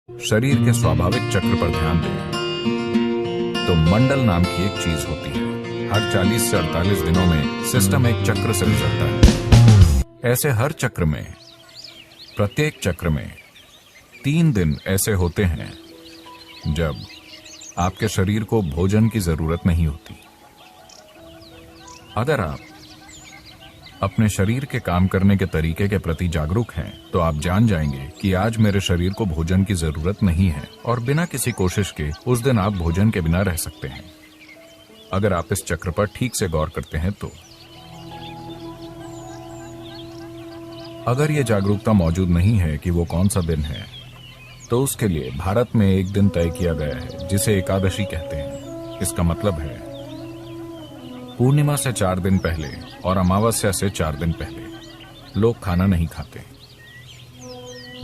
शरीर के स्वाभाविक चक्र पर ध्यान दें तो मंडल नाम की एक चीज होती है। हर 40 से 48 दिनों में सिस्टम एक चक्र से गुजरता है। ऐसे हर चक्र में, प्रत्येक चक्र में 3 दिन ऐसे होते हैं जब आपके शरीर को भोजन की जरूरत नहीं होती। अगर आप अपने शरीर के काम करने के तरीके के प्रति जागरूक हैं तो आप जान जाएंगे कि आज मेरे शरीर को भोजन की जरूरत नहीं है और बिना किसी कोशिश के उस दिन आप भोजन के बिना रह सकते हैं, अगर आप इस चक्र पर ठीक से गौर करते हैं तो। अगर यह जागरूकता मौजूद नहीं है कि वो कौन सा दिन है, तो उसके लिए भारत में एक दिन तय किया गया है जिसे एकादशी कहते हैं। इसका मतलब है पूर्णिमा से 4 दिन पहले और अमावस्या से 4 दिन पहले लोग खाना नहीं खाते।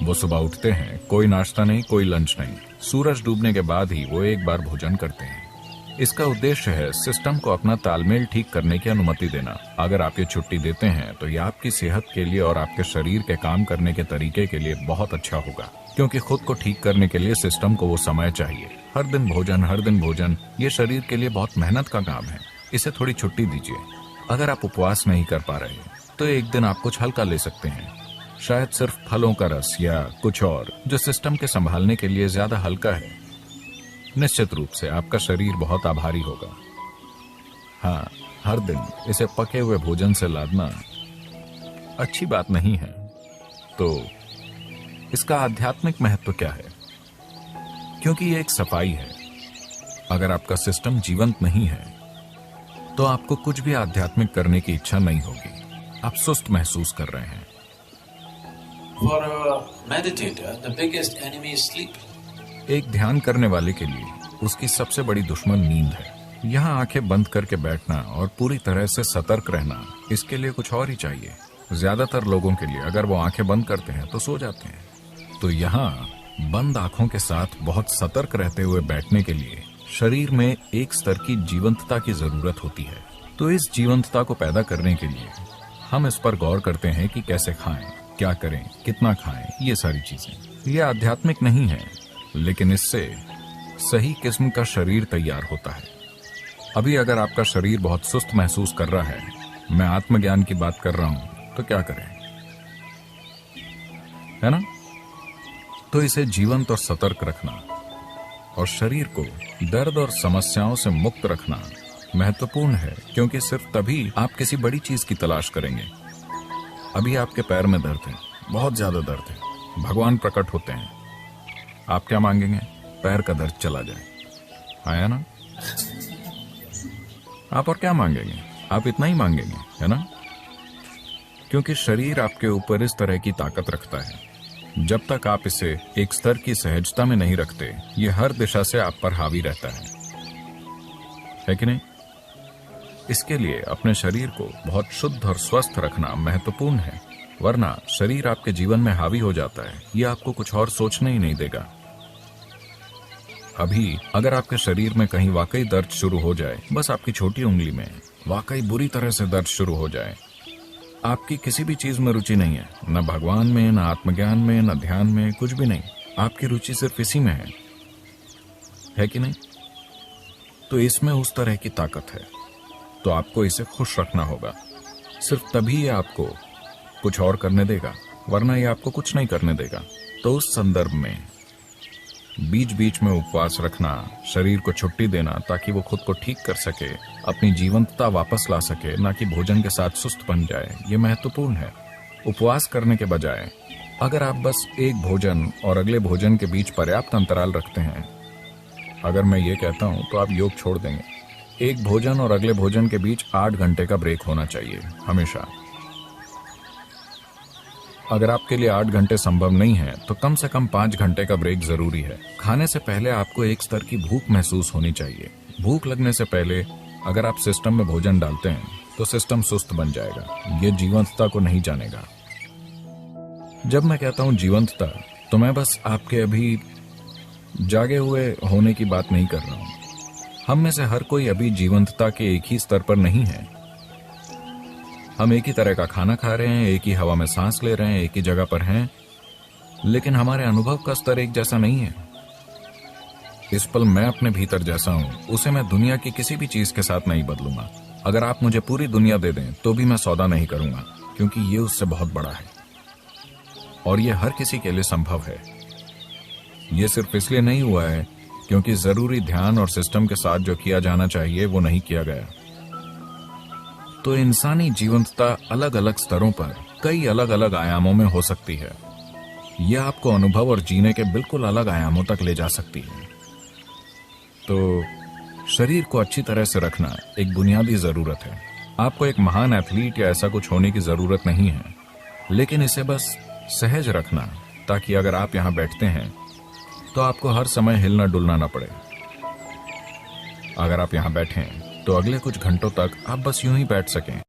वो सुबह उठते हैं, कोई नाश्ता नहीं, कोई लंच नहीं, सूरज डूबने के बाद ही वो एक बार भोजन करते हैं। इसका उद्देश्य है सिस्टम को अपना तालमेल ठीक करने की अनुमति देना। अगर आप ये छुट्टी देते हैं तो यह आपकी सेहत के लिए और आपके शरीर के काम करने के तरीके के लिए बहुत अच्छा होगा, क्योंकि खुद को ठीक करने के लिए सिस्टम को वो समय चाहिए। हर दिन भोजन, ये शरीर के लिए बहुत मेहनत का काम है। इसे थोड़ी छुट्टी दीजिए। अगर आप उपवास नहीं कर पा रहे तो एक दिन आप कुछ हल्का ले सकते हैं, शायद सिर्फ फलों का रस या कुछ और जो सिस्टम के संभालने के लिए ज्यादा हल्का है। निश्चित रूप से आपका शरीर बहुत आभारी होगा। हाँ, हर दिन इसे पके हुए भोजन से लादना अच्छी बात नहीं है। तो इसका आध्यात्मिक महत्व क्या है? क्योंकि ये एक सफाई है। अगर आपका सिस्टम जीवंत नहीं है तो आपको कुछ भी आध्यात्मिक करने की इच्छा नहीं होगी। आप सुस्त महसूस कर रहे हैं। For a meditator, the biggest enemy is sleep. एक ध्यान करने वाले के लिए उसकी सबसे बड़ी दुश्मन नींद है। यहाँ आंखें बंद करके बैठना और पूरी तरह से सतर्क रहना, इसके लिए कुछ और ही चाहिए। ज्यादातर लोगों के लिए अगर वो आंखें बंद करते हैं तो सो जाते हैं। तो यहाँ बंद आंखों के साथ बहुत सतर्क रहते हुए बैठने के लिए शरीर में एक स्तर की जीवंतता की जरूरत होती है। तो इस जीवंतता को पैदा करने के लिए हम इस पर गौर करते हैं कि कैसे खाएं, क्या करें, कितना खाएं, ये सारी चीजें। ये आध्यात्मिक नहीं है, लेकिन इससे सही किस्म का शरीर तैयार होता है। अभी अगर आपका शरीर बहुत सुस्त महसूस कर रहा है, मैं आत्मज्ञान की बात कर रहा हूं, तो क्या करें, है ना? तो इसे जीवंत और सतर्क रखना और शरीर को दर्द और समस्याओं से मुक्त रखना महत्वपूर्ण है, क्योंकि सिर्फ तभी आप किसी बड़ी चीज की तलाश करेंगे। अभी आपके पैर में दर्द है, बहुत ज्यादा दर्द है, भगवान प्रकट होते हैं, आप क्या मांगेंगे? पैर का दर्द चला जाए। आया ना? आप और क्या मांगेंगे? आप इतना ही मांगेंगे, है ना? क्योंकि शरीर आपके ऊपर इस तरह की ताकत रखता है। जब तक आप इसे एक स्तर की सहजता में नहीं रखते, ये हर दिशा से आप पर हावी रहता है कि नहीं? इसके लिए अपने शरीर को बहुत शुद्ध और स्वस्थ रखना महत्वपूर्ण है, वरना शरीर आपके जीवन में हावी हो जाता है। ये आपको कुछ और सोचने ही नहीं देगा। अभी अगर आपके शरीर में कहीं वाकई दर्द शुरू हो जाए, बस आपकी छोटी उंगली में वाकई बुरी तरह से दर्द शुरू हो जाए, आपकी किसी भी चीज में रुचि नहीं है, न भगवान में, न आत्मज्ञान में, न ध्यान में, कुछ भी नहीं, आपकी रुचि सिर्फ इसी में है कि नहीं? तो इसमें उस तरह की ताकत है, तो आपको इसे खुश रखना होगा। सिर्फ तभी ये आपको कुछ और करने देगा, वरना ये आपको कुछ नहीं करने देगा। तो उस संदर्भ में बीच बीच में उपवास रखना, शरीर को छुट्टी देना ताकि वो खुद को ठीक कर सके, अपनी जीवंतता वापस ला सके, ना कि भोजन के साथ सुस्त बन जाए, ये महत्वपूर्ण है। उपवास करने के बजाय अगर आप बस एक भोजन और अगले भोजन के बीच पर्याप्त अंतराल रखते हैं, अगर मैं ये कहता हूं तो आप योग छोड़ देंगे। एक भोजन और अगले भोजन के बीच 8 घंटे का ब्रेक होना चाहिए हमेशा। अगर आपके लिए 8 घंटे संभव नहीं है तो कम से कम 5 घंटे का ब्रेक जरूरी है। खाने से पहले आपको एक स्तर की भूख महसूस होनी चाहिए। भूख लगने से पहले अगर आप सिस्टम में भोजन डालते हैं तो सिस्टम सुस्त बन जाएगा, ये जीवंतता को नहीं जानेगा। जब मैं कहता हूं जीवंतता, तो मैं बस आपके अभी जागे हुए होने की बात नहीं कर रहा हूं। हम में से हर कोई अभी जीवंतता के एक ही स्तर पर नहीं है। हम एक ही तरह का खाना खा रहे हैं, एक ही हवा में सांस ले रहे हैं, एक ही जगह पर हैं, लेकिन हमारे अनुभव का स्तर एक जैसा नहीं है। इस पल मैं अपने भीतर जैसा हूं, उसे मैं दुनिया की किसी भी चीज के साथ नहीं बदलूंगा। अगर आप मुझे पूरी दुनिया दे दें तो भी मैं सौदा नहीं करूंगा, क्योंकि ये उससे बहुत बड़ा है और ये हर किसी के लिए संभव है। ये सिर्फ इसलिए नहीं हुआ है क्योंकि जरूरी ध्यान और सिस्टम के साथ जो किया जाना चाहिए वो नहीं किया गया। तो इंसानी जीवंतता अलग अलग स्तरों पर कई अलग अलग आयामों में हो सकती है। यह आपको अनुभव और जीने के बिल्कुल अलग आयामों तक ले जा सकती है। तो शरीर को अच्छी तरह से रखना एक बुनियादी जरूरत है। आपको एक महान एथलीट या ऐसा कुछ होने की जरूरत नहीं है, लेकिन इसे बस सहज रखना, ताकि अगर आप यहां बैठते हैं तो आपको हर समय हिलना डुलना ना पड़े। अगर आप यहां बैठें तो अगले कुछ घंटों तक आप बस यूं ही बैठ सकें।